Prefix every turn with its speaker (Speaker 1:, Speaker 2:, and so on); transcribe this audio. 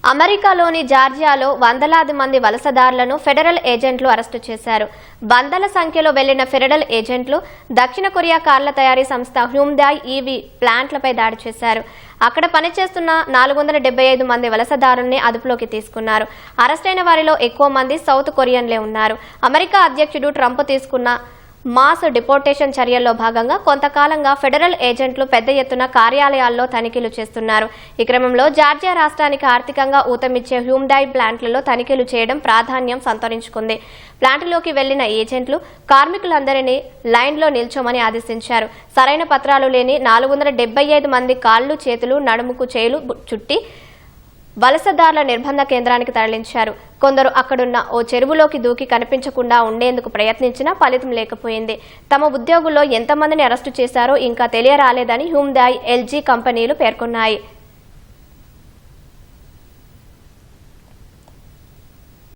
Speaker 1: అమెరికాలోని జార్జియాలో వందలాది మంది వలసదారులను ఫెడరల్ ఏజెంట్లు అరెస్టు చేశారు. వందల సంఖ్యలో వెళ్లిన ఫెడరల్ ఏజెంట్లు దక్షిణ కొరియా కార్ల తయారీ సంస్థ హ్యుందాయ్ ఈవీ ప్లాంట్లపై దాడి చేశారు. అక్కడ పనిచేస్తున్న 475 మంది వలసదారుల్ని అదుపులోకి తీసుకున్నారు. అరెస్టైన వారిలో ఎక్కువ మంది సౌత్ కొరియన్లే ఉన్నారు. అమెరికా అధ్యక్షుడు ట్రంప్ తీసుకున్న మాస్ డిపోర్టేషన్ చర్యల్లో భాగంగా కొంతకాలంగా ఫెడరల్ ఏజెంట్లు పెద్ద ఎత్తున కార్యాలయాల్లో తనిఖీలు చేస్తున్నారు. ఈ క్రమంలో జార్జియా రాష్ట్రానికి ఆర్థికంగా ఊతమిచ్చే హ్యుందాయ్ ప్లాంట్లలో తనిఖీలు చేయడం ప్రాధాన్యం సంతరించుకుంది. ప్లాంట్లోకి వెళ్లిన ఏజెంట్లు కార్మికులందరినీ లైన్లో నిల్చోమని ఆదేశించారు. సరైన పత్రాలు లేని 475 మంది కాళ్లు, చేతులు, నడుముకు చేలు చుట్టి వలసదారుల నిర్బంధ కేంద్రానికి తరలించారు. కొందరు అక్కడున్న ఓ చెరువులోకి దూకి కనిపించకుండా ఉండేందుకు ప్రయత్నించినా ఫలితం లేకపోయింది. తమ ఉద్యోగుల్లో ఎంతమందిని అరెస్టు చేశారో ఇంకా తెలియరాలేదని హ్యుందాయ్, ఎల్జీ కంపెనీలు పేర్కొన్నాయి.